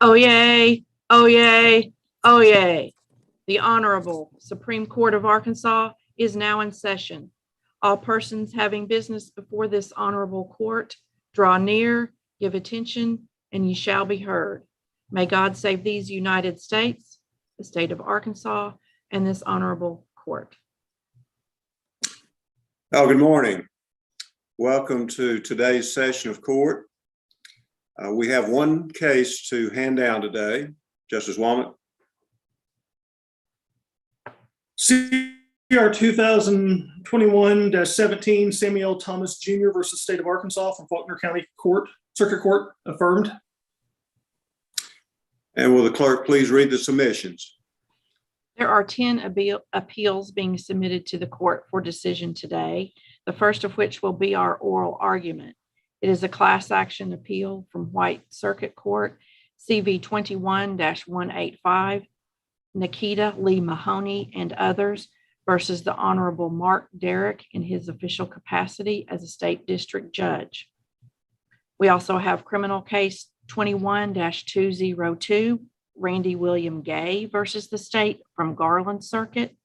Oyez, oyez, oyez. The Honorable Supreme Court of Arkansas is now in session. All persons having business before this honorable court, draw near, give attention, and ye shall be heard. May God save these United States, the state of Arkansas, and this honorable court. Good morning. Welcome to today's session of court. We have one case to hand down today. Justice Womack. CR 2021-17, Samuel Thomas Jr. versus State of Arkansas from Faulkner County Court, Circuit Court, affirmed. And will the clerk please read the submissions? There are 10 appeals being submitted to the court for decision today, the first of which will be our oral argument. It is a class action appeal from White Circuit Court, CV-21-185, Nikita, Lee Mahoney, and others versus the Honorable Mark Derrick in his official capacity as a state district judge. We also have criminal case 21-202, Randy William Gay versus the state from Garland Circuit,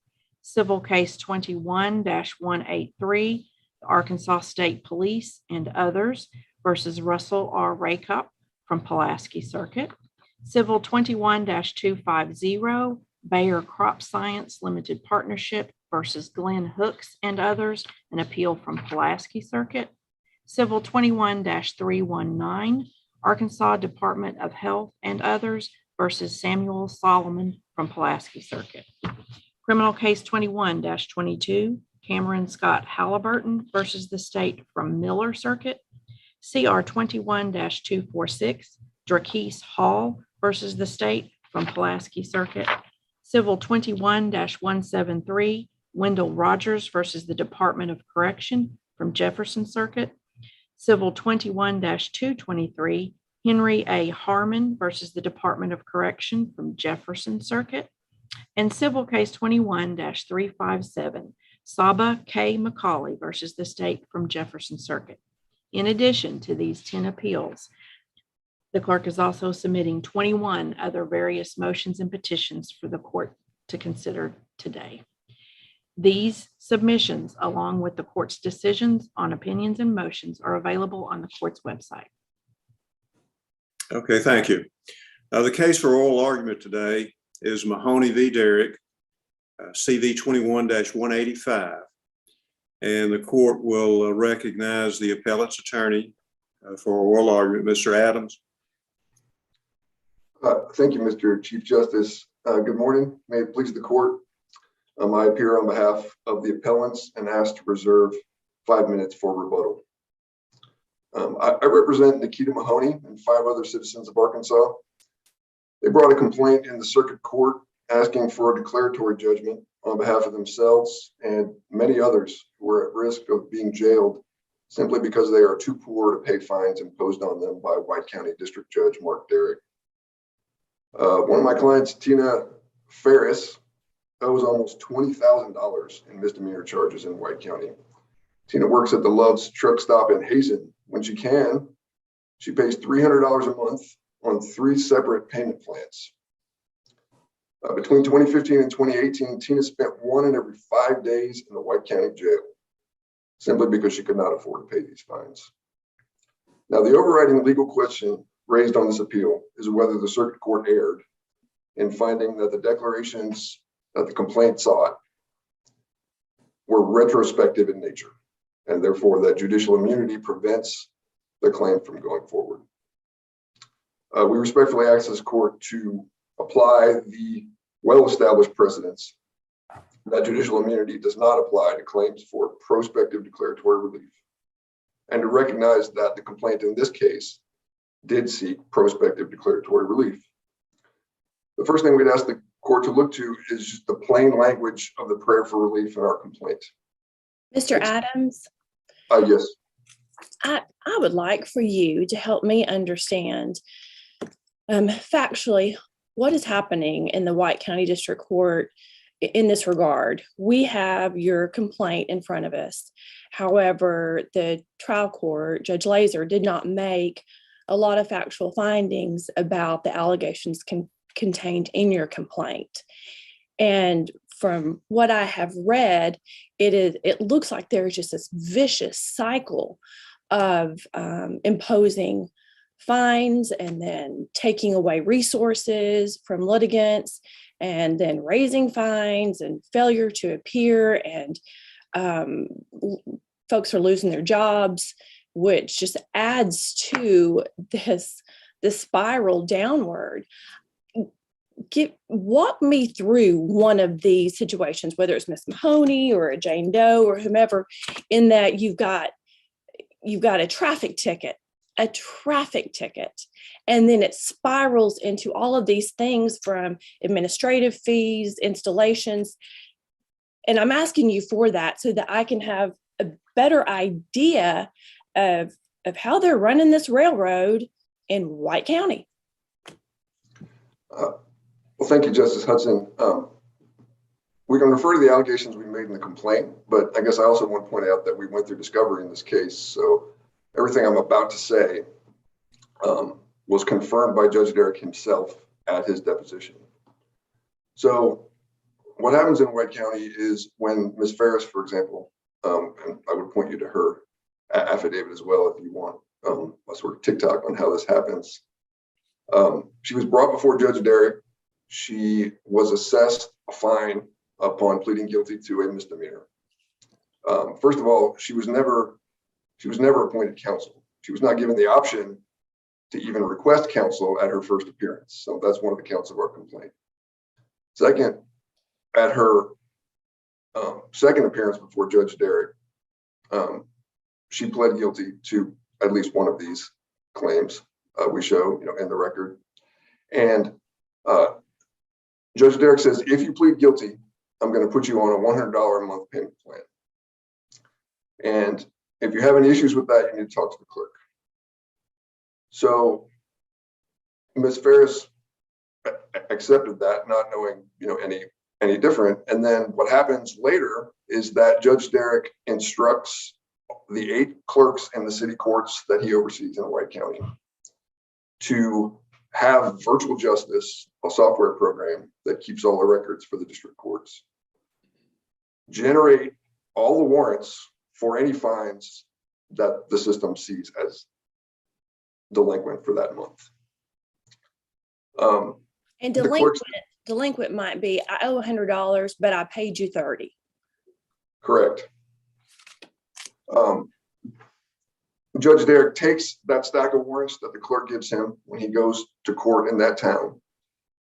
civil case 21-183, the Arkansas State Police and others versus Russell R. Raycop from Pulaski Circuit, civil 21-250, Bayer Crop Science Limited Partnership versus Glenn Hooks and others, an appeal from Pulaski Circuit, civil 21-319, Arkansas Department of Health and others versus Samuel Solomon from Pulaski Circuit. Criminal case 21-22, Cameron Scott Halliburton versus the state from Miller Circuit. CR 21-246, Drakees Hall versus the state from Pulaski Circuit. Civil 21-173, Wendell Rogers versus the Department of Correction from Jefferson Circuit. Civil 21-223, Henry A. Harmon versus the Department of Correction from Jefferson Circuit. And civil case 21-357, Saba K. McCauley versus the state from Jefferson Circuit. In addition to these 10 appeals, the clerk is also submitting 21 other various motions and petitions for the court to consider today. These submissions, along with the court's decisions on opinions and motions, are available on the court's website. Okay, thank you. The case for oral argument today is Mahoney v. Derrick, CV 21-185. And the court will recognize the appellant's attorney for oral argument, Mr. Adams. Thank you, Mr. Chief Justice. Good morning. May it please the court. I appear on behalf of the appellants and ask to reserve 5 minutes for rebuttal. I represent Nikita Mahoney and 5 other citizens of Arkansas. They brought a complaint in the circuit court asking for a declaratory judgment on behalf of themselves and many others who are at risk of being jailed simply because they are too poor to pay fines imposed on them by White County District Judge Mark Derrick. One of my clients, Tina Ferris, owes almost $20,000 in misdemeanor charges in White County. Tina works at the Love's truck stop in Hazen. When she can, she pays $300 a month on 3 separate payment plans. Between 2015 and 2018, Tina spent 1 in every 5 days in the White County jail, simply because she could not afford to pay these fines. Now, the overriding legal question raised on this appeal is whether the circuit court erred in finding that the declarations that the complaint sought were retrospective in nature, and therefore that judicial immunity prevents the claim from going forward. We respectfully ask this court to apply the well-established precedents that judicial immunity does not apply to claims for prospective declaratory relief, and to recognize that the complaint in this case did seek prospective declaratory relief. The first thing we'd ask the court to look to is just the plain language of the prayer for relief in our complaint. Mr. Adams? Yes. I would like for you to help me understand factually what is happening in the White County District Court in this regard. We have your complaint in front of us. However, the trial court, Judge Laser, did not make a lot of factual findings about the allegations contained in your complaint. And from what I have read, it looks like there's just this vicious cycle of imposing fines and then taking away resources from litigants and then raising fines and failure to appear, and folks are losing their jobs, which just adds to this spiral downward. Walk me through one of these situations, whether it's Miss Mahoney or a Jane Doe or whomever, in that you've got a traffic ticket, and then it spirals into all of these things from administrative fees, installations. And I'm asking you for that so that I can have a better idea of how they're running this railroad in White County. Well, thank you, Justice Hudson. We can refer to the allegations we made in the complaint, but I guess I also want to point out that we went through discovery in this case. So everything I'm about to say was confirmed by Judge Derrick himself at his deposition. So what happens in White County is when Ms. Ferris, for example, and I would point you to her affidavit as well if you want a sort of TikTok on how this happens. She was brought before Judge Derrick. She was assessed a fine upon pleading guilty to a misdemeanor. First of all, she was never appointed counsel. She was not given the option to even request counsel at her first appearance. So that's one of the counts of our complaint. Second, at her second appearance before Judge Derrick, she pled guilty to at least one of these claims we show, in the record. And Judge Derrick says, if you plead guilty, I'm going to put you on a $100 a month payment plan. And if you have any issues with that, you need to talk to the clerk. So Ms. Ferris accepted that, not knowing, any different. And then what happens later is that Judge Derrick instructs the 8 clerks in the city courts that he oversees in White County to have Virtual Justice, a software program that keeps all the records for the district courts, generate all the warrants for any fines that the system sees as delinquent for that month. And delinquent might be, I owe $100, but I paid you $30. Correct. Judge Derrick takes that stack of warrants that the clerk gives him when he goes to court in that town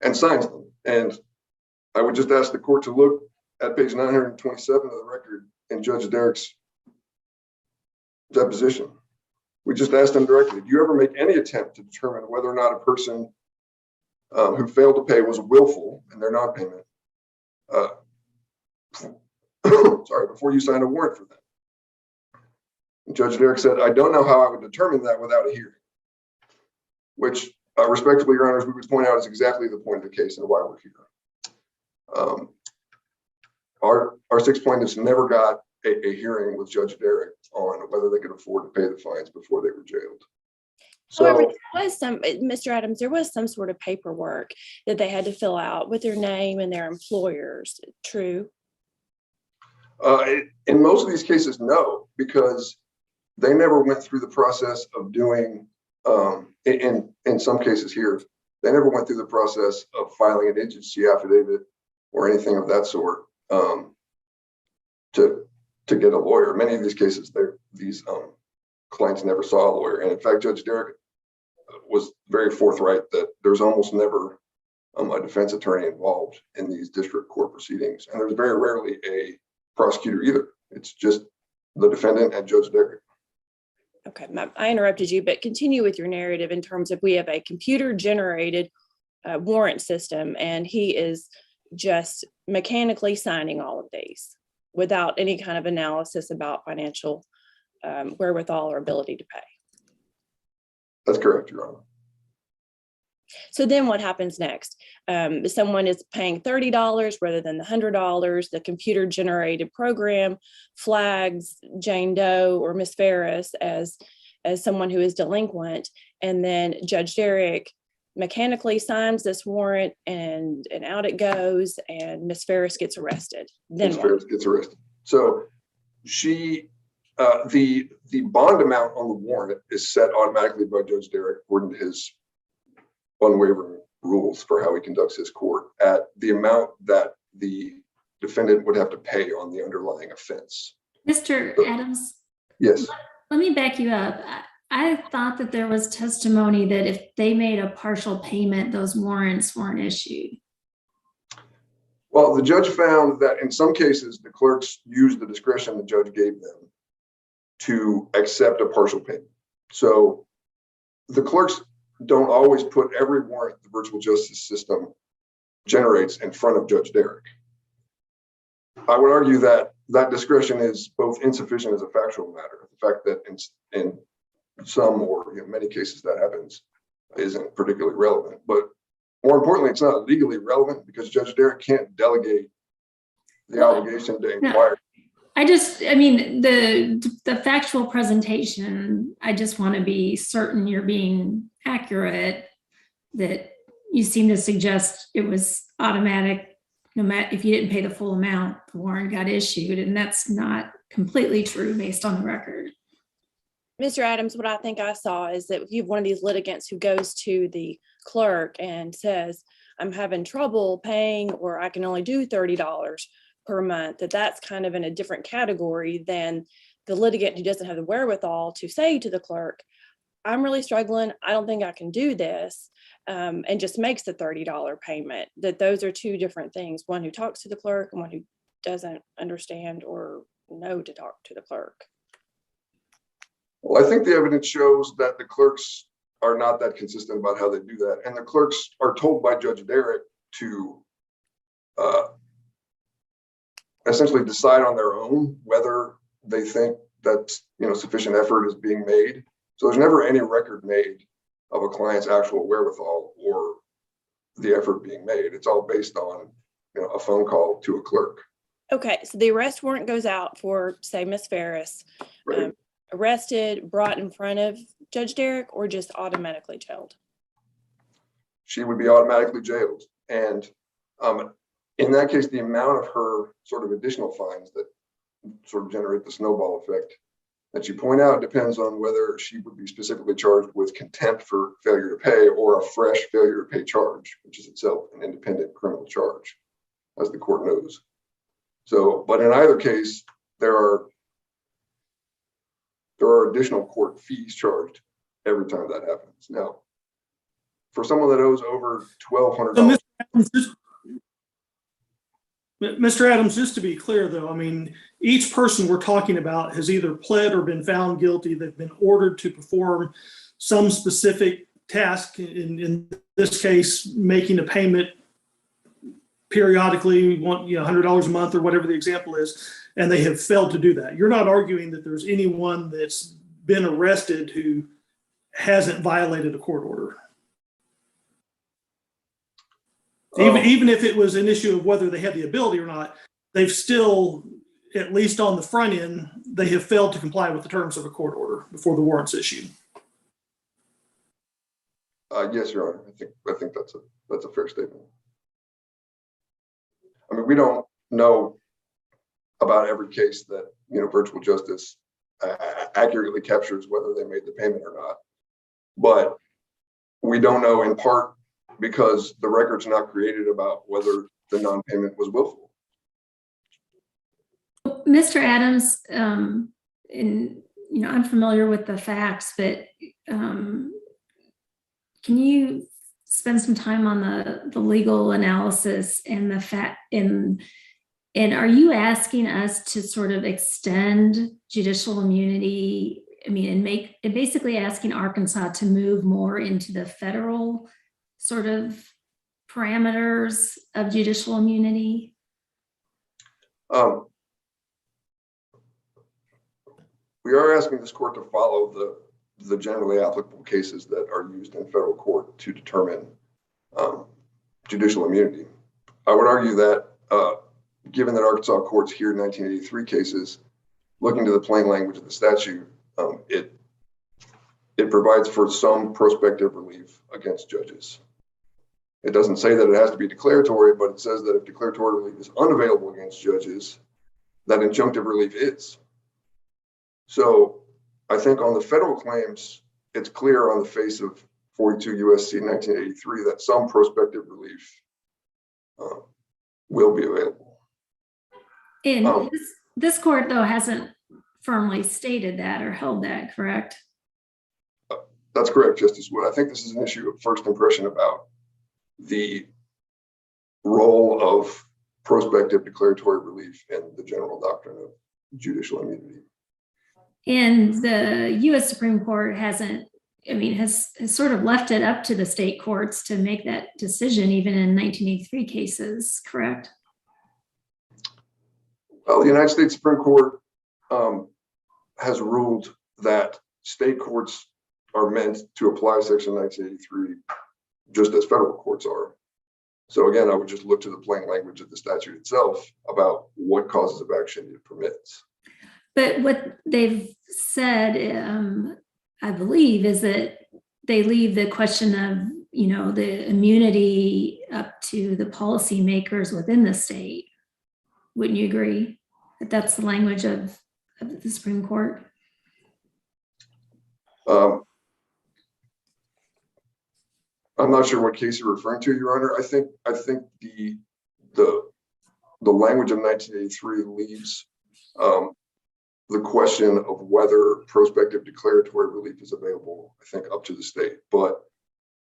and signs them. And I would just ask the court to look at page 927 of the record in Judge Derrick's deposition. We just asked him directly, do you ever make any attempt to determine whether or not a person who failed to pay was willful in their non-payment? Before you sign a warrant for them. And Judge Derrick said, I don't know how I would determine that without a hearing, which respectfully, Your Honors, we would point out is exactly the point of the case and why we're here. Our 6 plaintiffs never got a hearing with Judge Derrick on whether they could afford to pay the fines before they were jailed. So, however, there was Mr. Adams, there was some sort of paperwork that they had to fill out with their name and their employers. True? In most of these cases, no, because they never went through the process of doing, in some cases here, they never went through the process of filing an agency affidavit or anything of that sort to get a lawyer. Many of these cases, these clients never saw a lawyer. And in fact, Judge Derrick was very forthright that there's almost never a defense attorney involved in these district court proceedings. And there's very rarely a prosecutor either. It's just the defendant and Judge Derrick. Okay, I interrupted you, but continue with your narrative in terms of we have a computer generated warrant system and he is just mechanically signing all of these without any kind of analysis about financial wherewithal or ability to pay. That's correct, Your Honor. So then what happens next? If someone is paying $30 rather than the $100, the computer generated program flags Jane Doe or Miss Ferris as as someone who is delinquent. And then Judge Derrick mechanically signs this warrant and out it goes, and Miss Ferris gets arrested. Then Ms. what? Ferris gets arrested. So she, the bond amount on the warrant is set automatically by Judge Derrick according to his unwavering rules for how he conducts his court at the amount that the defendant would have to pay on the underlying offense. Mr. Adams, Yes. let me back you up. I thought that there was testimony that if they made a partial payment, those warrants weren't issued. Well, the judge found that in some cases, the clerks used the discretion the judge gave them to accept a partial payment. So the clerks don't always put every warrant the virtual justice system generates in front of Judge Derrick. I would argue that that discretion is both insufficient as a factual matter. The fact that in some or many cases that happens isn't particularly relevant, but more importantly, it's not legally relevant because Judge Derrick can't delegate the obligation to inquire. I mean, the factual presentation, I just want to be certain you're being accurate, that you seem to suggest it was automatic. No matter if you didn't pay the full amount, the warrant got issued, and that's not completely true based on the record. Mr. Adams, what I think I saw is that if you have one of these litigants who goes to the clerk and says, I'm having trouble paying, or I can only do $30 per month, that's kind of in a different category than the litigant who doesn't have the wherewithal to say to the clerk, I'm really struggling, I don't think I can do this, and just makes the $30 payment. That those are two different things, one who talks to the clerk and one who doesn't understand or know to talk to the clerk. Well, I think the evidence shows that the clerks are not that consistent about how they do that. And the clerks are told by Judge Derrick to essentially decide on their own whether they think that sufficient effort is being made. So there's never any record made of a client's actual wherewithal or the effort being made. It's all based on a phone call to a clerk. Okay, so the arrest warrant goes out for, say, Miss Ferris, Right. Arrested, brought in front of Judge Derrick, or just automatically jailed? She would be automatically jailed. And in that case, the amount of her sort of additional fines that sort of generate the snowball effect that you point out depends on whether she would be specifically charged with contempt for failure to pay or a fresh failure to pay charge, which is itself an independent criminal charge, as the court knows. So, but in either case, there are additional court fees charged every time that happens. Now, for someone that owes over $1,200. Mr. Adams, just to be clear, though, I mean, each person we're talking about has either pled or been found guilty. They've been ordered to perform some specific task, in this case, making a payment periodically, $100 a month or whatever the example is, and they have failed to do that. You're not arguing that there's anyone that's been arrested who hasn't violated a court order. Even if it was an issue of whether they had the ability or not, they've still, at least on the front end, they have failed to comply with the terms of a court order before the warrant's issued. Yes, Your Honor. I think that's a fair statement. I mean, we don't know about every case that virtual justice accurately captures whether they made the payment or not, but we don't know in part because the record's not created about whether the non-payment was willful. Mr. Adams, and I'm familiar with the facts, but can you spend some time on the legal analysis and the fact, and are you asking us to sort of extend judicial immunity? I mean, and basically asking Arkansas to move more into the federal sort of parameters of judicial immunity? We are asking this court to follow the generally applicable cases that are used in federal court to determine judicial immunity. I would argue that given that Arkansas courts hear 1983 cases, looking to the plain language of the statute, it it provides for some prospective relief against judges. It doesn't say that it has to be declaratory, but it says that if declaratory relief is unavailable against judges, that injunctive relief is. So I think on the federal claims, it's clear on the face of 42 USC 1983 that some prospective relief will be available. And this court, though, hasn't firmly stated that or held that, correct? That's correct, Justice Wood. I think this is an issue of first impression about the role of prospective declaratory relief in the general doctrine of judicial immunity. And the U.S. Supreme Court hasn't, has sort of left it up to the state courts to make that decision, even in 1983 cases, correct? Well, the United States Supreme Court has ruled that state courts are meant to apply Section 1983 just as federal courts are. So again, I would just look to the plain language of the statute itself about what causes of action it permits. But what they've said, I believe, is that they leave the question of, the immunity up to the policymakers within the state. Wouldn't you agree that that's the language of the Supreme Court? I'm not sure what case you're referring to, Your Honor. I think the language of 1983 leaves the question of whether prospective declaratory relief is available, I think, up to the state. But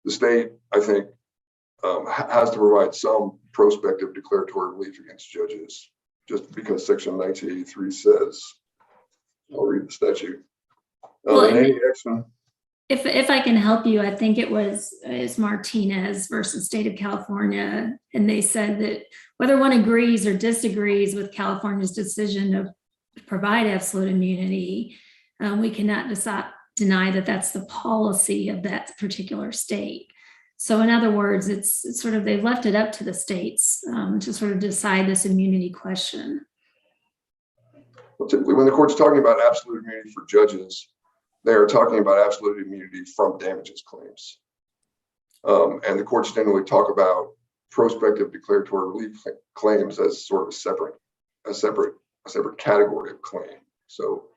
the state, I think, has to provide some prospective declaratory relief against judges, just because Section 1983 says, I'll read the statute. Well, in any action. If I can help you, I think it's Martinez versus State of California. And they said that whether one agrees or disagrees with California's decision to provide absolute immunity, we cannot deny that that's the policy of that particular state. So in other words, it's sort of, they've left it up to the states to sort of decide this immunity question. Well, typically when the court's talking about absolute immunity for judges, they are talking about absolute immunity from damages claims. And the courts generally talk about prospective declaratory relief claims as sort of a separate category of claim. So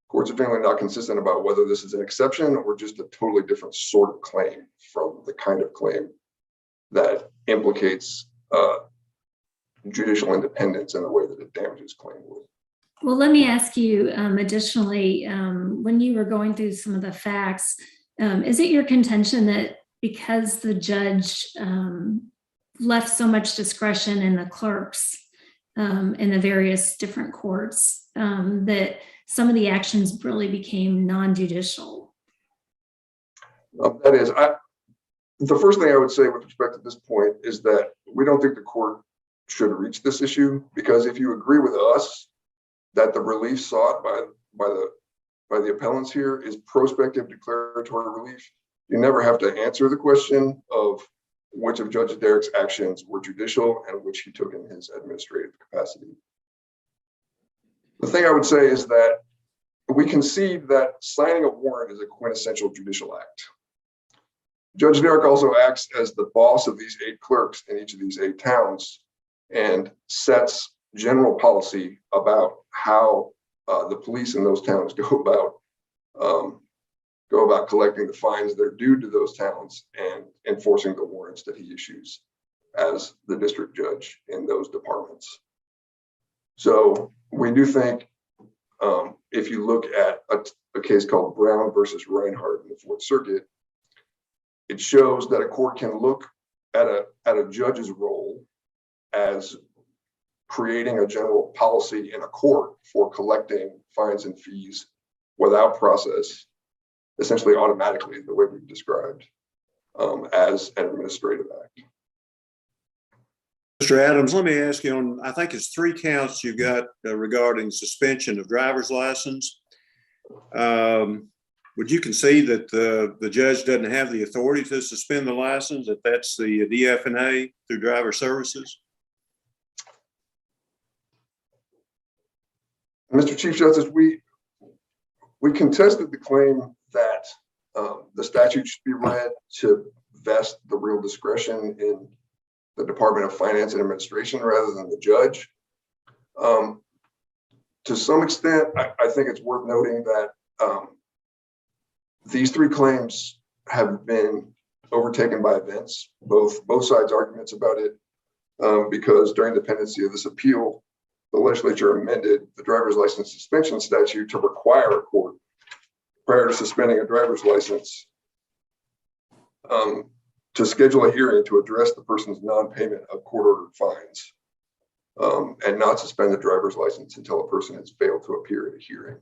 courts are generally not consistent about whether this is an exception or just a totally different sort of claim from the kind of claim that implicates judicial independence in the way that a damages claim would. Well, let me ask you additionally, when you were going through some of the facts, is it your contention that because the judge left so much discretion in the clerks in the various different courts, that some of the actions really became non-judicial? That is, the first thing I would say with respect to this point is that we don't think the court should reach this issue, because if you agree with us that the relief sought by the appellants here is prospective declaratory relief, you never have to answer the question of which of Judge Derrick's actions were judicial and which he took in his administrative capacity. The thing I would say is that we concede that signing a warrant is a quintessential judicial act. Judge Derrick also acts as the boss of these 8 clerks in each of these 8 towns and sets general policy about how the police in those towns go about collecting the fines that are due to those towns and enforcing the warrants that he issues as the district judge in those departments. So we do think if you look at a case called Brown versus Reinhardt in the Fourth Circuit, it shows that a court can look at a judge's role as creating a general policy in a court for collecting fines and fees without process, essentially automatically, the way we've described, as an administrative act. Mr. Adams, let me ask you on, I think it's 3 counts you got regarding suspension of driver's license. Would you concede that the judge doesn't have the authority to suspend the license, that that's the DFNA through driver services? Mr. Chief Justice, we contested the claim that The statute should be read to vest the real discretion in the Department of Finance and Administration rather than the judge. To some extent, I think it's worth noting that these three claims have been overtaken by events, both sides' arguments about it, because during the pendency of this appeal, the legislature amended the driver's license suspension statute to require a court, prior to suspending a driver's license, to schedule a hearing to address the person's non-payment of court-ordered fines, and not suspend the driver's license until a person has failed to appear at a hearing.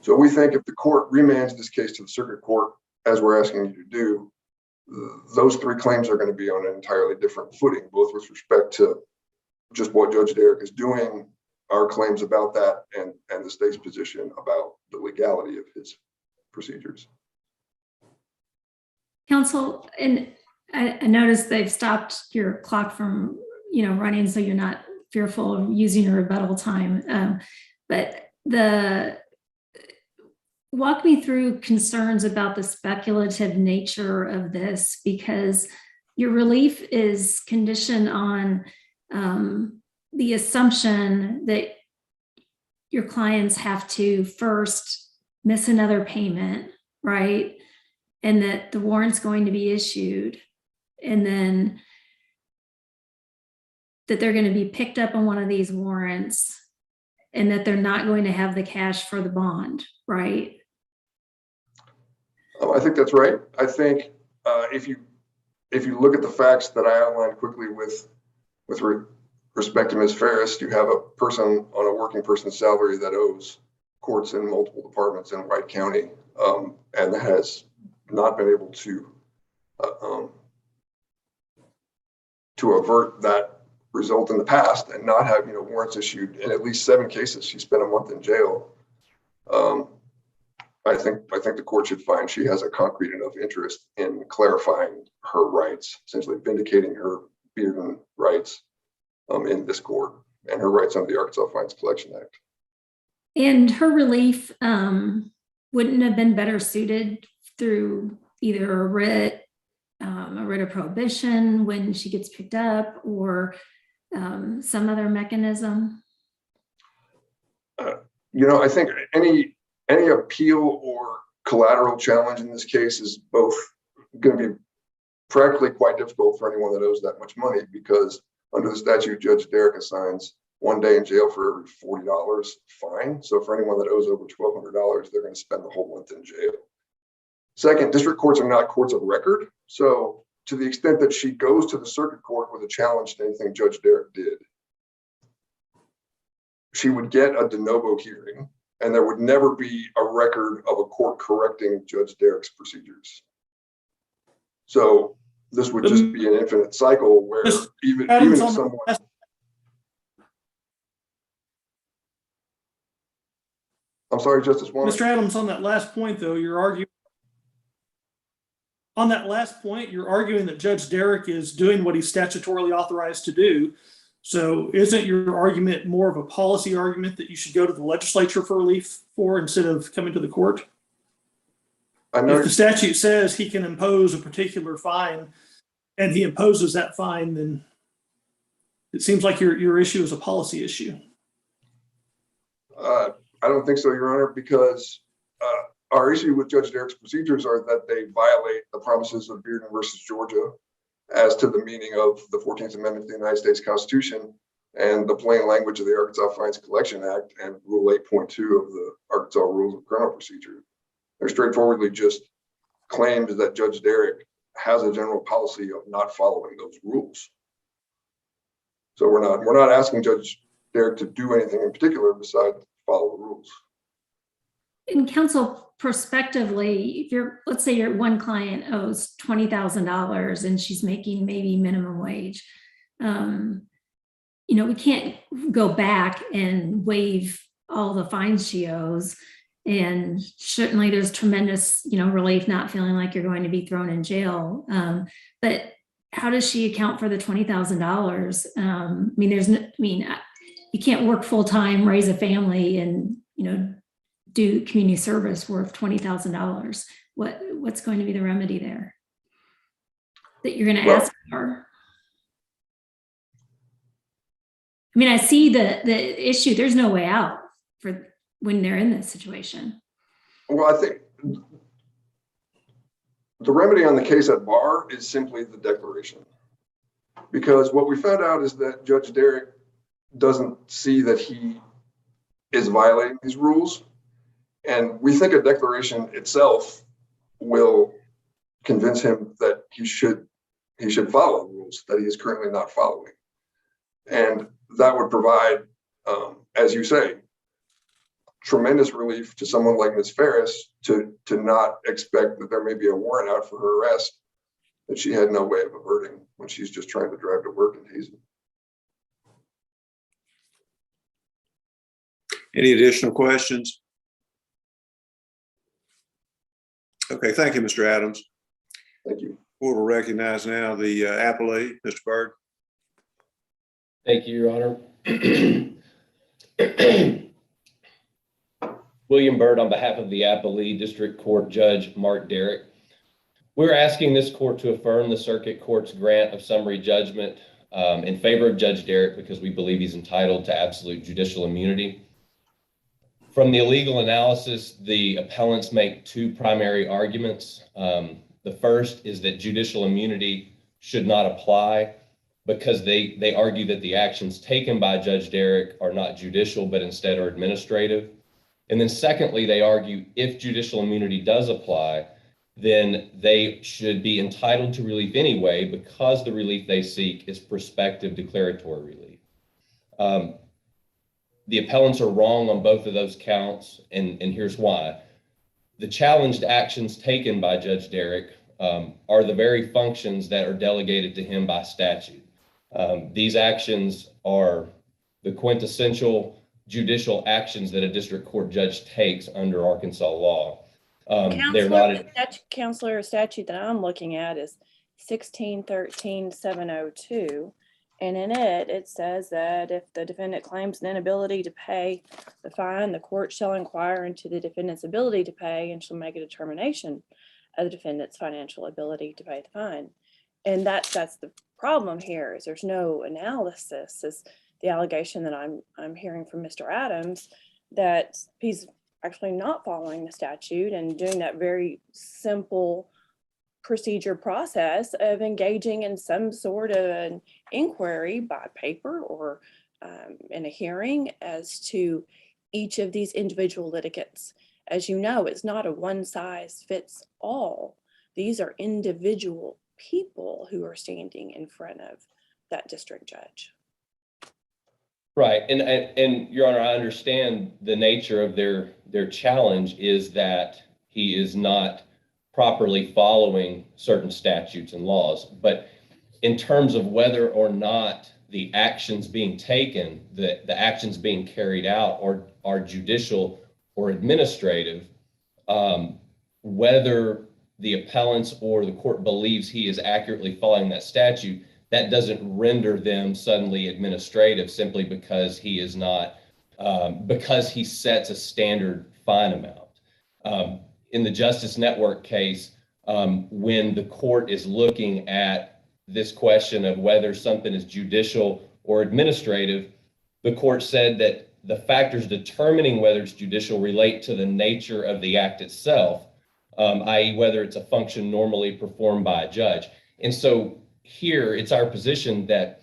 So we think if the court remands this case to the circuit court, as we're asking you to do, those three claims are going to be on an entirely different footing, both with respect to just what Judge Derrick is doing, our claims about that, and the state's position about the legality of his procedures. Counsel, and I noticed they've stopped your clock from, running, so you're not fearful of using your rebuttal time. But walk me through concerns about the speculative nature of this, because your relief is conditioned on the assumption that your clients have to first miss another payment, right? And that the warrant's going to be issued, and then that they're going to be picked up on one of these warrants, and that they're not going to have the cash for the bond, right? I think that's right. I think if you look at the facts that I outlined quickly with respect to Ms. Ferris, you have a person on a working person's salary that owes courts in multiple departments in White County, and that has not been able to avert that result in the past, and not have warrants issued in at least 7 cases. She spent a month in jail. I think the court should find she has a concrete enough interest in clarifying her rights, essentially vindicating her Bearden rights in this court, and her rights under the Arkansas Fines Collection Act. And her relief wouldn't have been better suited through either a writ of prohibition when she gets picked up, or some other mechanism? I think any appeal or collateral challenge in this case is both going to be practically quite difficult for anyone that owes that much money, because under the statute, Judge Derrick assigns 1 day in jail for every $40 fine. So for anyone that owes over $1,200, they're going to spend the whole month in jail. Second, district courts are not courts of record. So to the extent that she goes to the circuit court with a challenge to anything Judge Derrick did, she would get a de novo hearing, and there would never be a record of a court correcting Judge Derrick's procedures. So this would just be an infinite cycle where even if someone... I'm sorry, Justice Warren. Mr. Adams, on that last point, though, you're arguing that Judge Derrick is doing what he's statutorily authorized to do. So isn't your argument more of a policy argument that you should go to the legislature for relief for instead of coming to the court? If the statute says he can impose a particular fine and he imposes that fine, then it seems like your issue is a policy issue. I don't think so, Your Honor, because our issue with Judge Derrick's procedures are that they violate the promises of Bearden versus Georgia as to the meaning of the 14th Amendment to the United States Constitution and the plain language of the Arkansas Fines Collection Act and Rule 8.2 of the Arkansas Rules of Criminal Procedure. They're straightforwardly just claims that Judge Derrick has a general policy of not following those rules. So we're not asking Judge Derrick to do anything in particular besides follow the rules. In counsel, prospectively, let's say your one client owes $20,000 and she's making maybe minimum wage. We can't go back and waive all the fines she owes. And certainly there's tremendous, relief not feeling like you're going to be thrown in jail. But how does she account for the $20,000? You can't work full time, raise a family, and do community service worth $20,000. what's going to be the remedy there that you're going to Well- ask for? I mean, I see the issue. There's no way out for when they're in this situation. Well, I think the remedy on the case at bar is simply the declaration. Because what we found out is that Judge Derrick doesn't see that he is violating these rules. And we think a declaration itself will convince him that he should follow rules that he is currently not following. And that would provide, as you say, tremendous relief to someone like Ms. Ferris to not expect that there may be a warrant out for her arrest that she had no way of averting when she's just trying to drive to work in Hazen. Any additional questions? Okay, thank you, Mr. Adams. Thank you. Board will recognize now the appellee, Mr. Byrd. Thank you, Your Honor. William Byrd on behalf of the Appellee District Court Judge Mark Derrick. We're asking this court to affirm the circuit court's grant of summary judgment in favor of Judge Derrick because we believe he's entitled to absolute judicial immunity. From the legal analysis, the appellants make two primary arguments. The first is that judicial immunity should not apply because they argue that the actions taken by Judge Derrick are not judicial, but instead are administrative. And then secondly, they argue if judicial immunity does apply, then they should be entitled to relief anyway because the relief they seek is prospective declaratory relief. The appellants are wrong on both of those counts, and here's why. The challenged actions taken by Judge Derrick are the very functions that are delegated to him by statute. These actions are the quintessential judicial actions that a district court judge takes under Arkansas law. They're not Counselor, a statute that I'm looking at is 1613-702. And in it, it says that if the defendant claims an inability to pay the fine, the court shall inquire into the defendant's ability to pay and shall make a determination of the defendant's financial ability to pay the fine. And that's the problem here is there's no analysis. Is the allegation that I'm hearing from Mr. Adams that he's actually not following the statute and doing that very simple procedure process of engaging in some sort of an inquiry by paper or in a hearing as to each of these individual litigants. As you know, it's not a one size fits all. These are individual people who are standing in front of that district judge. right. And Your Honor, I understand the nature of their challenge is that he is not properly following certain statutes and laws. But in terms of whether or not the actions being taken, the actions being carried out are judicial or administrative, whether the appellants or the court believes he is accurately following that statute, that doesn't render them suddenly administrative simply because he is not, because he sets a standard fine amount. In the Justice Network case, when the court is looking at this question of whether something is judicial or administrative, the court said that the factors determining whether it's judicial relate to the nature of the act itself, i.e. whether it's a function normally performed by a judge. And so here it's our position that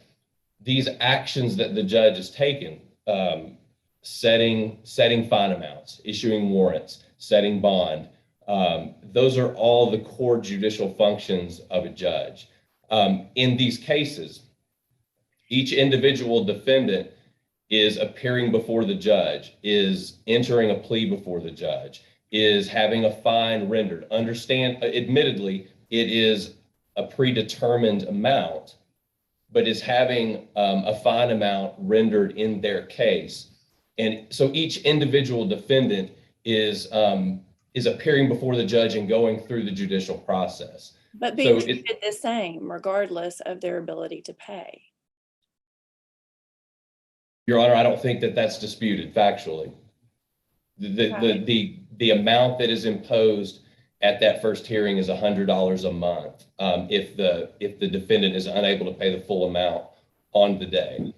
these actions that the judge has taken, setting fine amounts, issuing warrants, setting bond, those are all the core judicial functions of a judge. In these cases, each individual defendant is appearing before the judge, is entering a plea before the judge, is having a fine rendered. Understand, admittedly, it is a predetermined amount, but is having a fine amount rendered in their case. And so each individual defendant is appearing before the judge and going through the judicial process. But being treated the same regardless of their ability to pay. Your Honor, I don't think that that's disputed factually. The amount that is imposed at that first hearing is $100 a month if the defendant is unable to pay the full amount on the day.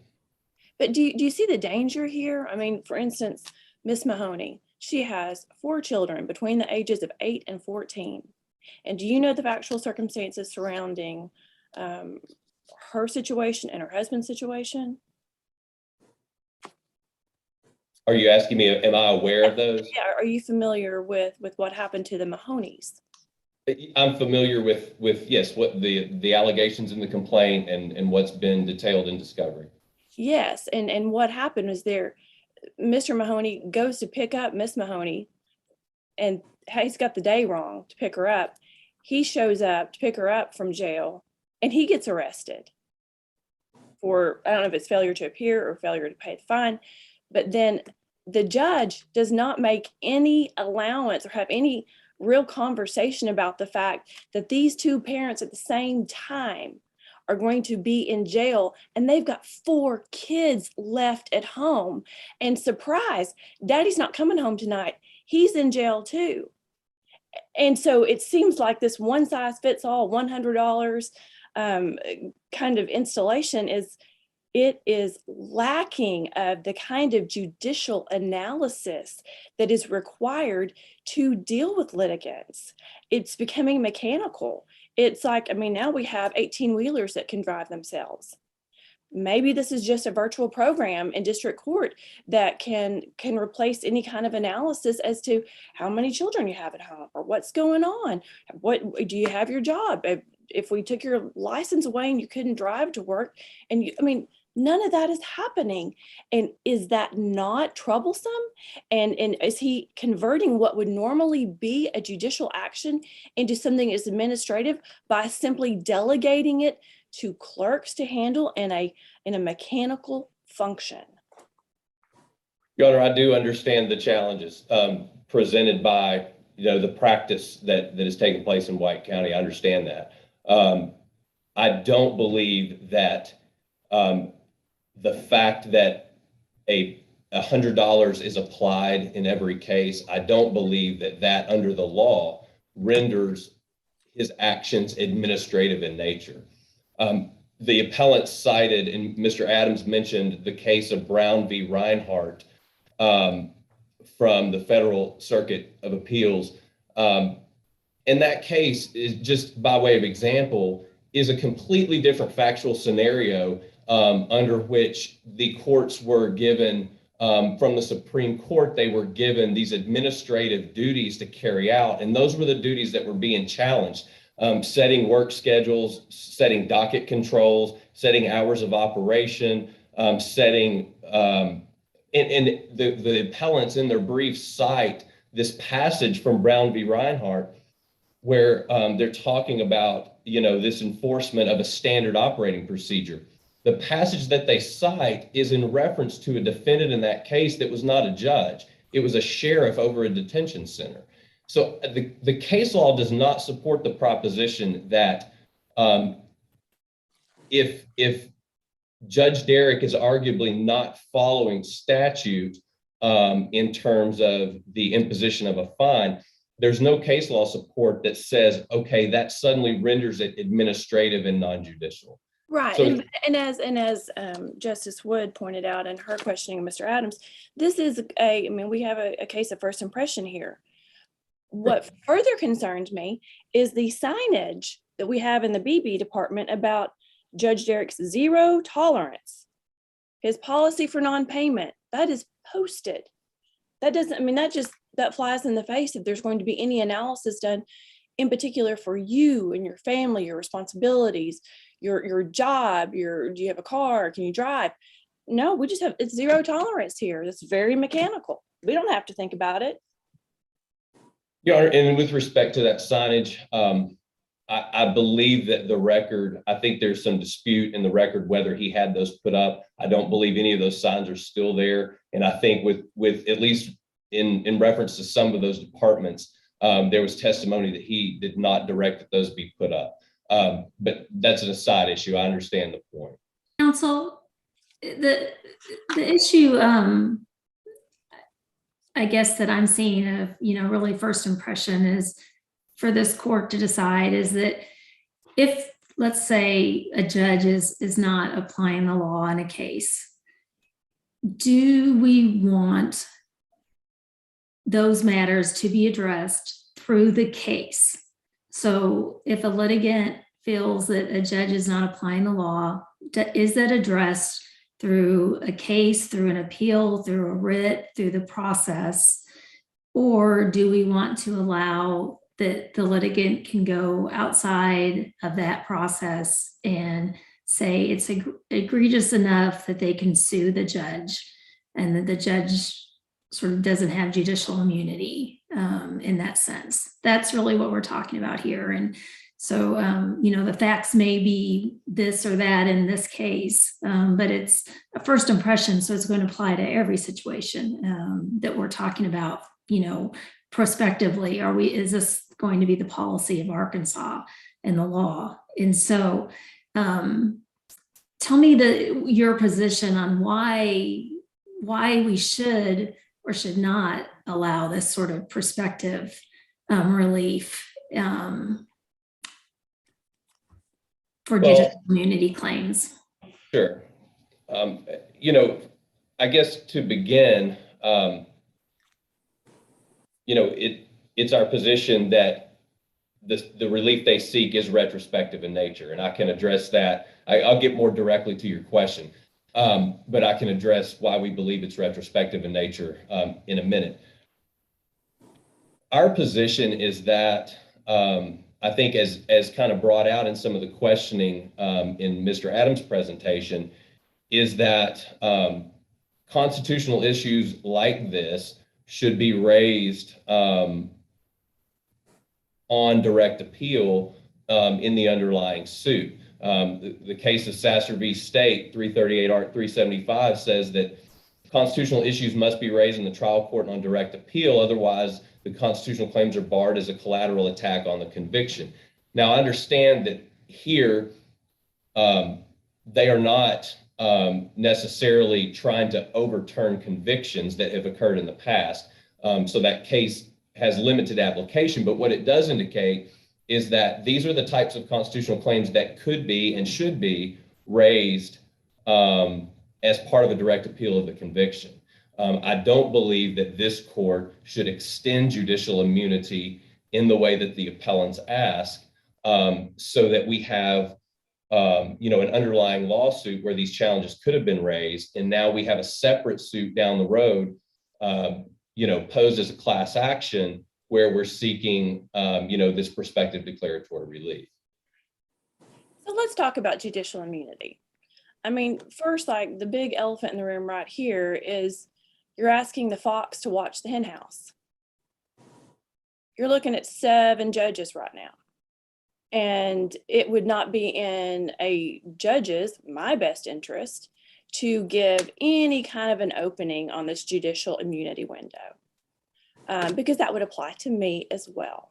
But do you see the danger here? I mean, for instance, Miss Mahoney, she has 4 children between the ages of 8 and 14. And do you know the factual circumstances surrounding her situation and her husband's situation? Are you asking me, am I aware of those? Yeah, are you familiar with what happened to the Mahoneys? I'm familiar with yes, what the allegations in the complaint and what's been detailed in discovery. Yes, and what happened was Mr. Mahoney goes to pick up Miss Mahoney, and he's got the day wrong to pick her up. He shows up to pick her up from jail, and he gets arrested for, I don't know if it's failure to appear or failure to pay the fine, but then the judge does not make any allowance or have any real conversation about the fact that these 2 parents at the same time are going to be in jail, and they've got 4 kids left at home. And surprise, daddy's not coming home tonight. He's in jail too. And so it seems like this one size fits all $100 kind of installation is lacking of the kind of judicial analysis that is required to deal with litigants. It's becoming mechanical. It's like, I mean, now we have 18-wheelers that can drive themselves. Maybe this is just a virtual program in district court that can replace any kind of analysis as to how many children you have at home or what's going on. What do you have your job? If we took your license away and you couldn't drive to work, and I mean, none of that is happening. And is that not troublesome? And is he converting what would normally be a judicial action into something as administrative by simply delegating it to clerks to handle in a mechanical function? Your Honor, I do understand the challenges presented by the practice that is taking place in White County. I understand that. I don't believe that the fact that $100 is applied in every case, I don't believe that under the law renders his actions administrative in nature. The appellant cited, and Mr. Adams mentioned the case of Brown v. Reinhart from the Federal Circuit of Appeals. And that case is, just by way of example, is a completely different factual scenario under which the courts were given, from the Supreme Court, they were given these administrative duties to carry out. And those were the duties that were being challenged. Setting work schedules, setting docket controls, setting hours of operation, setting, and the appellants in their brief cite this passage from Brown v. Reinhart where they're talking about, this enforcement of a standard operating procedure. The passage that they cite is in reference to a defendant in that case that was not a judge. It was a sheriff over a detention center. So the case law does not support the proposition that if Judge Derrick is arguably not following statute in terms of the imposition of a fine, there's no case law support that says, okay, that suddenly renders it administrative and non-judicial. Right. So, and as Justice Wood pointed out in her questioning of Mr. Adams, this is we have a case of first impression here. What further concerns me is the signage that we have in the BB department about Judge Derrick's zero tolerance, his policy for non-payment. That is posted. That doesn't, that flies in the face if there's going to be any analysis done in particular for you and your family, your responsibilities, your job, do you have a car? Can you drive? No, it's zero tolerance here. That's very mechanical. We don't have to think about it. Your Honor, and with respect to that signage, I believe that the record, I think there's some dispute in the record whether he had those put up. I don't believe any of those signs are still there. And I think with at least in reference to some of those departments, there was testimony that he did not direct that those be put up. But that's an aside issue. I understand the point. Counsel, the issue, I guess that I'm seeing of, really first impression is for this court to decide is that if, let's say, a judge is not applying the law in a case, do we want those matters to be addressed through the case? So if a litigant feels that a judge is not applying the law, is that addressed through a case, through an appeal, through a writ, through the process? Or do we want to allow that the litigant can go outside of that process and say it's egregious enough that they can sue the judge, and that the judge sort of doesn't have judicial immunity in that sense? That's really what we're talking about here. And so, the facts may be this or that in this case, but it's a first impression. So it's going to apply to every situation that we're talking about, prospectively. Is this going to be the policy of Arkansas and the law? And so tell me your position on why we should or should not allow this sort of prospective relief for judicial immunity claims. Sure. I guess to begin, it's our position that the relief they seek is retrospective in nature, and I can address that. I'll get more directly to your question, but I can address why we believe it's retrospective in nature in a minute. Our position is that I think as kind of brought out in some of the questioning in Mr. Adams' presentation, is that constitutional issues like this should be raised on direct appeal in the underlying suit. The case of Sasser v. State, 338 Art 375, says that constitutional issues must be raised in the trial court on direct appeal. Otherwise, the constitutional claims are barred as a collateral attack on the conviction. Now, I understand that here they are not necessarily trying to overturn convictions that have occurred in the past. So that case has limited application, but what it does indicate is that these are the types of constitutional claims that could be and should be raised as part of a direct appeal of the conviction. I don't believe that this court should extend judicial immunity in the way that the appellants ask, so that we have an underlying lawsuit where these challenges could have been raised, and now we have a separate suit down the road posed as a class action where we're seeking, this prospective declaratory relief. So let's talk about judicial immunity. I mean, first, like the big elephant in the room right here is you're asking the fox to watch the hen house. You're looking at 7 judges right now. And it would not be in a judge's, my best interest, to give any kind of an opening on this judicial immunity window, because that would apply to me as well.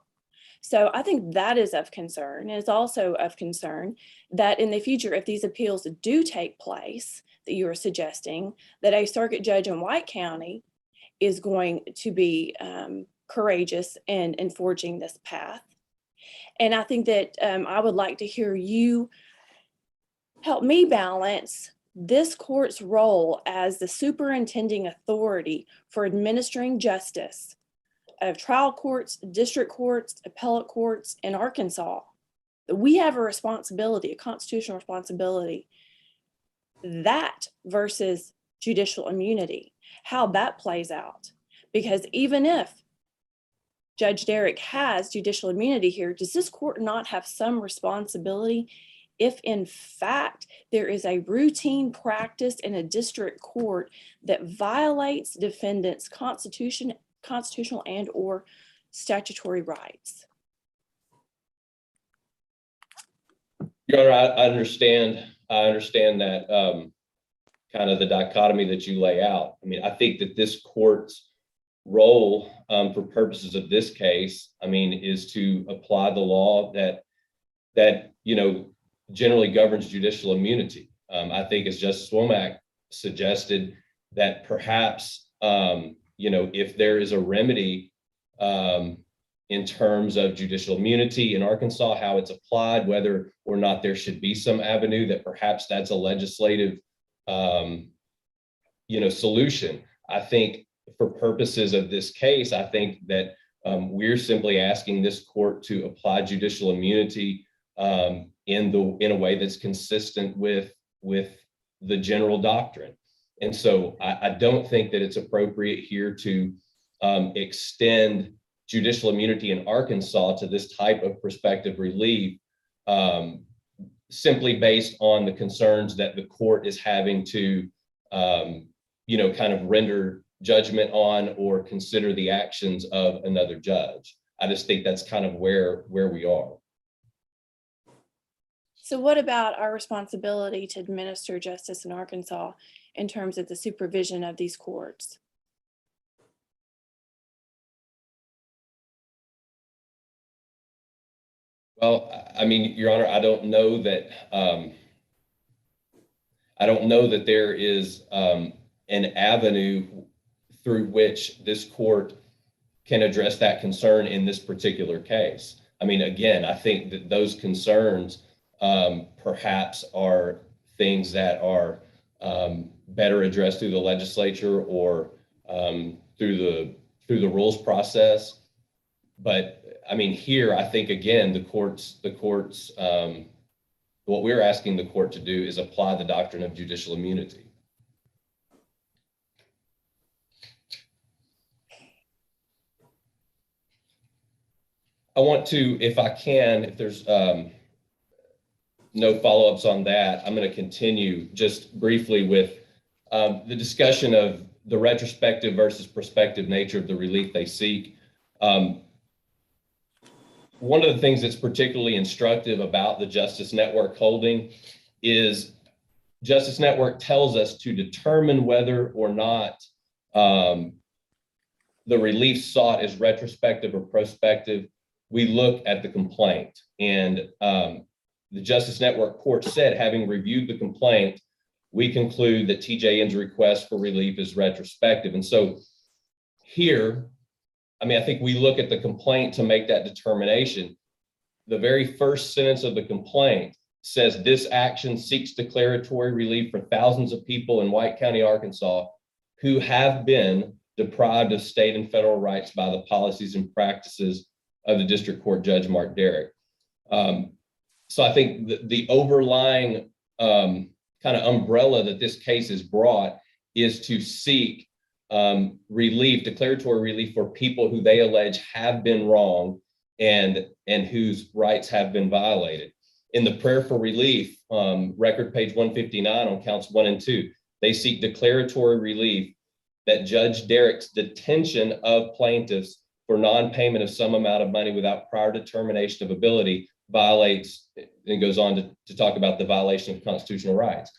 So I think that is of concern. It's also of concern that in the future, if these appeals do take place, that you are suggesting, that a circuit judge in White County is going to be courageous in forging this path. And I think that I would like to hear you help me balance this court's role as the superintending authority for administering justice of trial courts, district courts, appellate courts in Arkansas. We have a responsibility, a constitutional responsibility, that versus judicial immunity, how that plays out. Because even if Judge Derrick has judicial immunity here, does this court not have some responsibility if in fact there is a routine practice in a district court that violates defendants' constitutional and or statutory rights? Your Honor, I understand that kind of the dichotomy that you lay out. I mean, I think that this court's role for purposes of this case, is to apply the law that generally governs judicial immunity. I think, as Justice Womack suggested, that perhaps if there is a remedy in terms of judicial immunity in Arkansas, how it's applied, whether or not there should be some avenue that perhaps that's a legislative, solution. I think for purposes of this case, I think that we're simply asking this court to apply judicial immunity in a way that's consistent with the general doctrine. And so I don't think that it's appropriate here to extend judicial immunity in Arkansas to this type of prospective relief, simply based on the concerns that the court is having to, kind of render judgment on or consider the actions of another judge. I just think that's kind of where we are. So what about our responsibility to administer justice in Arkansas in terms of the supervision of these courts? Well, I mean, Your Honor, I don't know that there is an avenue through which this court can address that concern in this particular case. I mean, again, I think that those concerns perhaps are things that are better addressed through the legislature or through the rules process. But I mean, here, I think, again, the courts, what we're asking the court to do is apply the doctrine of judicial immunity. I want to, if I can, if there's no follow-ups on that, I'm going to continue just briefly with the discussion of the retrospective versus prospective nature of the relief they seek. One of the things that's particularly instructive about the Justice Network holding is Justice Network tells us to determine whether or not the relief sought is retrospective or prospective. We look at the complaint, and the Justice Network court said, having reviewed the complaint, we conclude that TJN's request for relief is retrospective. And so here, I mean, I think we look at the complaint to make that determination. The very first sentence of the complaint says this action seeks declaratory relief for thousands of people in White County, Arkansas, who have been deprived of state and federal rights by the policies and practices of the district court judge, Mark Derrick. So I think the overlying kind of umbrella that this case is brought is to seek relief, declaratory relief for people who they allege have been wrong and whose rights have been violated. In the prayer for relief, record page 159 on counts 1 and 2, they seek declaratory relief that Judge Derrick's detention of plaintiffs for non-payment of some amount of money without prior determination of ability violates, and goes on to talk about the violation of constitutional rights.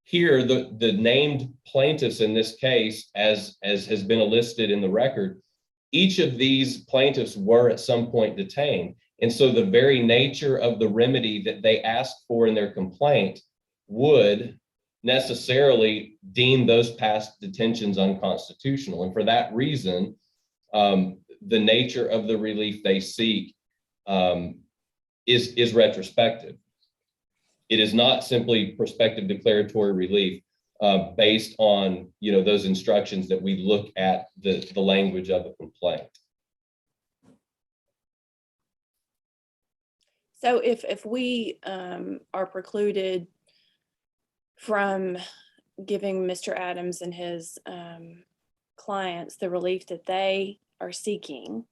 Here, the named plaintiffs in this case, as has been listed in the record, each of these plaintiffs were at some point detained. And so the very nature of the remedy that they asked for in their complaint would necessarily deem those past detentions unconstitutional. And for that reason, the nature of the relief they seek is retrospective. It is not simply prospective declaratory relief based on those instructions that we look at the language of a complaint. So if we are precluded from giving Mr. Adams and his clients the relief that they are seeking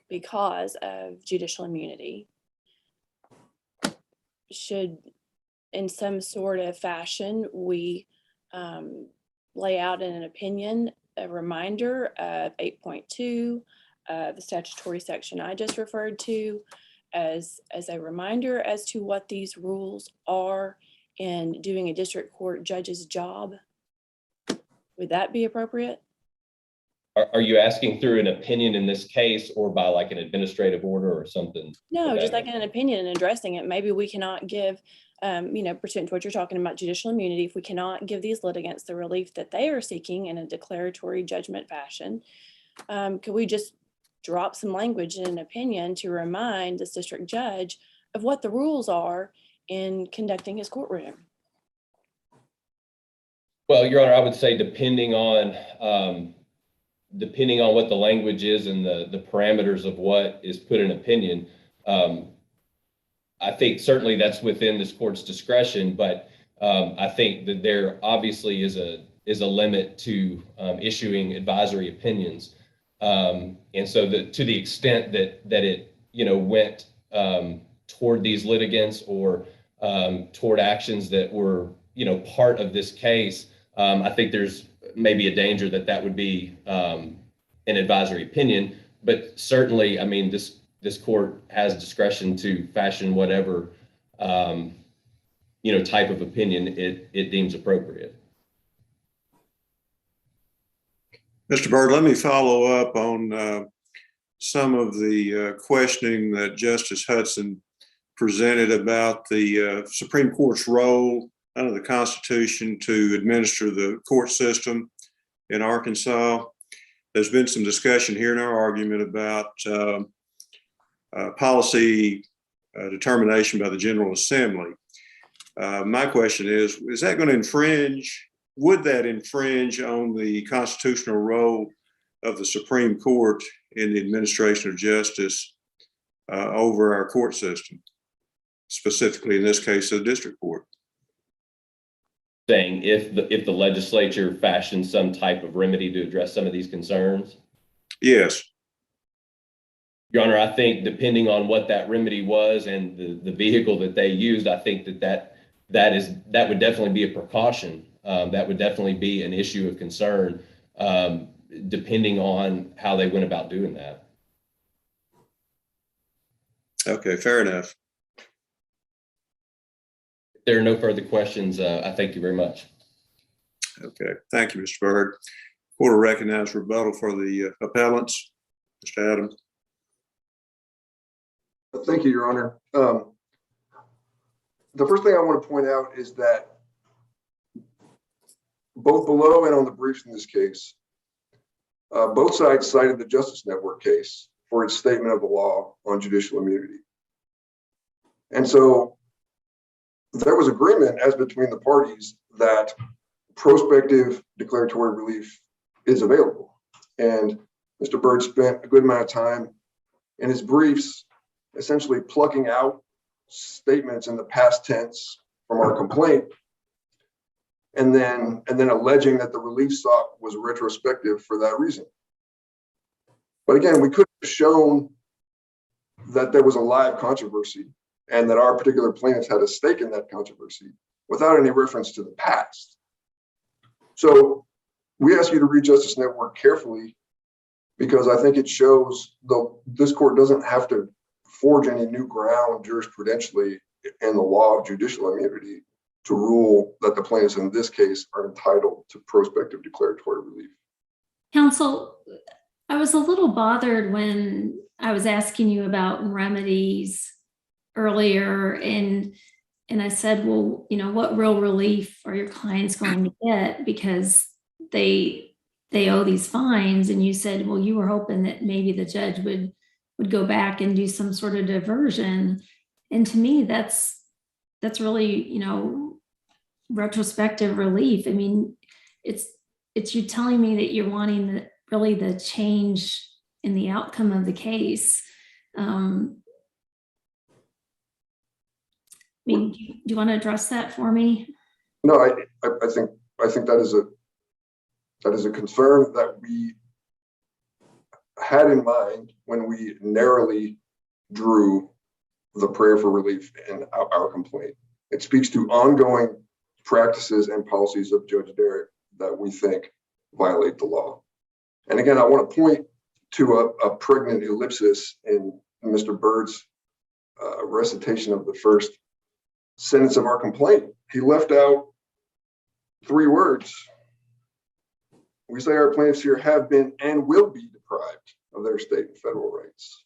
because of judicial immunity, should in some sort of fashion we lay out in an opinion a reminder of 8.2, the statutory section I just referred to, as a reminder as to what these rules are in doing a district court judge's job? Would that be appropriate? Are you asking through an opinion in this case or by like an administrative order or something? No, just like an opinion and addressing it. Maybe we cannot give, pursuant to what you're talking about, judicial immunity, if we cannot give these litigants the relief that they are seeking in a declaratory judgment fashion, could we just drop some language in an opinion to remind this district judge of what the rules are in conducting his courtroom. Well, Your Honor, I would say depending on what the language is and the parameters of what is put in opinion, I think certainly that's within this court's discretion, but I think that there obviously is a limit to issuing advisory opinions. And so to the extent that it, went toward these litigants or toward actions that were, part of this case, I think there's maybe a danger that would be an advisory opinion. But certainly, I mean, this court has discretion to fashion whatever, type of opinion it deems appropriate. Mr. Byrd, let me follow up on some of the questioning that Justice Hudson presented about the Supreme Court's role under the Constitution to administer the court system in Arkansas. There's been some discussion here in our argument about policy determination by the General Assembly. My question is that going to would that infringe on the constitutional role of the Supreme Court in the administration of justice over our court system, specifically in this case, the district court? Saying if the legislature fashions some type of remedy to address some of these concerns? Yes. Your Honor, I think depending on what that remedy was and the vehicle that they used, I think that would definitely be a precaution. That would definitely be an issue of concern, depending on how they went about doing that. Okay, fair enough. If there are no further questions, I thank you very much. Okay, thank you, Mr. Byrd. Court will recognize rebuttal for the appellants. Mr. Adams. Thank you, Your Honor. The first thing I want to point out is that both below and on the briefs in this case, both sides cited the Justice Network case for its statement of the law on judicial immunity. And so there was agreement as between the parties that prospective declaratory relief is available. And Mr. Byrd spent a good amount of time in his briefs essentially plucking out statements in the past tense from our complaint, and then alleging that the relief sought was retrospective for that reason. But again, we could have shown that there was a live controversy and that our particular plaintiffs had a stake in that controversy without any reference to the past. So we ask you to read Justice Network carefully, because I think it shows this court doesn't have to forge any new ground jurisprudentially in the law of judicial immunity to rule that the plaintiffs in this case are entitled to prospective declaratory relief. Counsel, I was a little bothered when I was asking you about remedies earlier, and I said, well, what real relief are your clients going to get because they owe these fines? And you said, well, you were hoping that maybe the judge would go back and do some sort of diversion. And to me, that's really, retrospective relief. I mean, it's you telling me that you're wanting really the change in the outcome of the case. I mean, do you want to address that for me? No, I think that is a concern that we had in mind when we narrowly drew the prayer for relief in our complaint. It speaks to ongoing practices and policies of Judge Derrick that we think violate the law. And again, I want to point to a pregnant ellipsis in Mr. Byrd's recitation of the first sentence of our complaint. He left out 3 words. We say our plaintiffs here have been and will be deprived of their state and federal rights.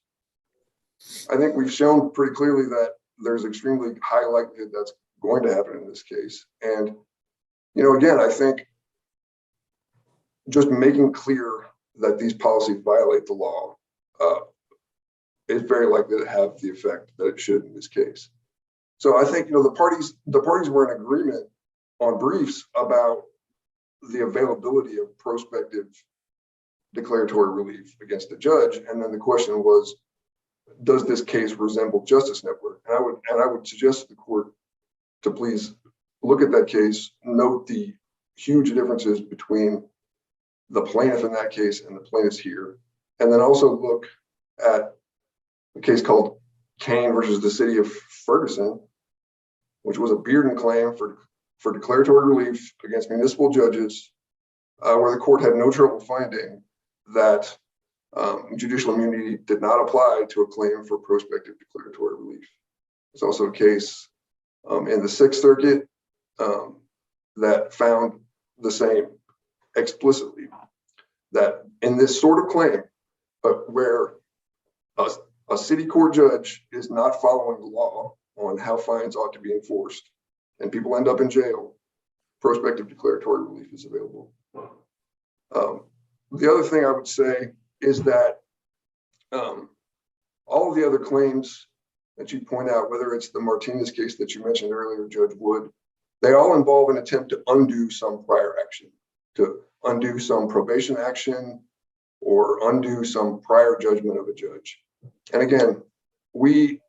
I think we've shown pretty clearly that there's extremely high likelihood that's going to happen in this case. And, again, I think just making clear that these policies violate the law it's very likely to have the effect that it should in this case. So I think, the parties were in agreement on briefs about the availability of prospective declaratory relief against the judge. And then the question was, does this case resemble Justice Network? And I would suggest to the court to please look at that case, note the huge differences between the plaintiff in that case and the plaintiffs here. And then also look at a case called Kane versus the City of Ferguson, which was a Bearden claim for declaratory relief against municipal judges, where the court had no trouble finding that judicial immunity did not apply to a claim for prospective declaratory relief. There's also a case in the Sixth Circuit that found the same explicitly, that in this sort of claim, where a city court judge is not following the law on how fines ought to be enforced, and people end up in jail, prospective declaratory relief is available. The other thing I would say is that all of the other claims that you point out, whether it's the Martinez case that you mentioned earlier, Judge Wood, they all involve an attempt to undo some prior action, to undo some probation action, or undo some prior judgment of a judge. And again, we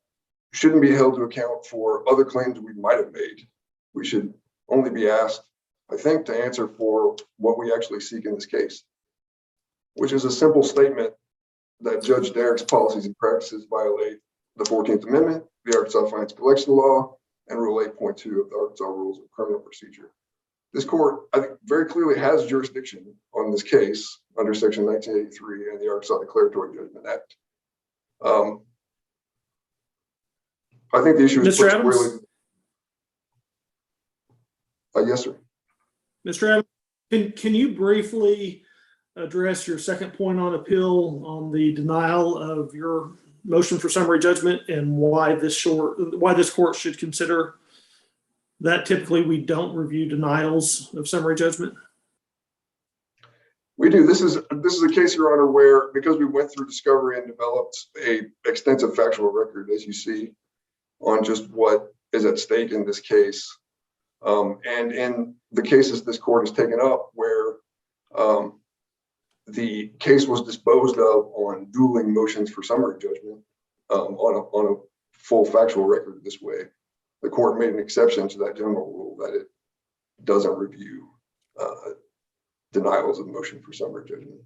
shouldn't be held to account for other claims we might have made. We should only be asked, I think, to answer for what we actually seek in this case, which is a simple statement that Judge Derrick's policies and practices violate the 14th Amendment, the Arkansas Fines Collection Law, and Rule 8.2 of the Arkansas Rules of Criminal Procedure. This court, I think, very clearly has jurisdiction on this case under Section 1983 and the Arkansas Declaratory Judgment Act. I think the issue is Mr. Adams? Yes, sir. Mr. Adams, can you briefly address your second point on appeal on the denial of your motion for summary judgment and why this court should consider that? Typically we don't review denials of summary judgment. We do. This is a case, Your Honor, where because we went through discovery and developed a extensive factual record, as you see, on just what is at stake in this case. And in the cases this court has taken up where the case was disposed of on dueling motions for summary judgment on a full factual record this way, the court made an exception to that general rule that it doesn't review denials of motion for summary judgment.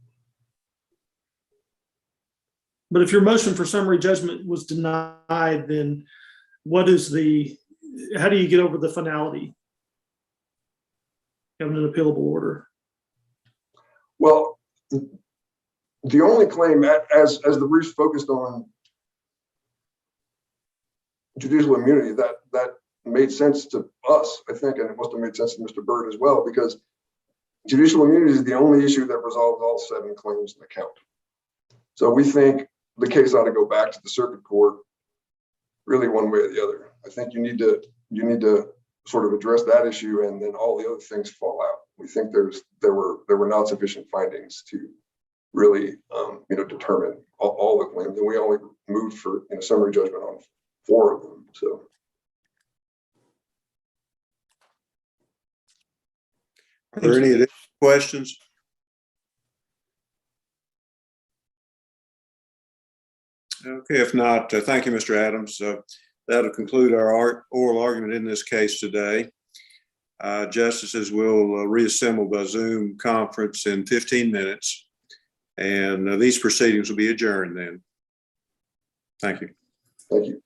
But if your motion for summary judgment was denied, then how do you get over the finality of an appealable order? Well, the only claim, as the briefs focused on judicial immunity, that made sense to us, I think, and it must have made sense to Mr. Byrd as well, because judicial immunity is the only issue that resolves all 7 claims in the count. So we think the case ought to go back to the circuit court, really one way or the other. I think you need to sort of address that issue, and then all the other things fall out. We think there were not sufficient findings to really determine all the claims, and we only moved for summary judgment on 4 of them. So. Are there any additional questions? Okay, if not, thank you, Mr. Adams. That'll conclude our oral argument in this case today. Justices will reassemble by Zoom conference in 15 minutes, and these proceedings will be adjourned then. Thank you. Thank you.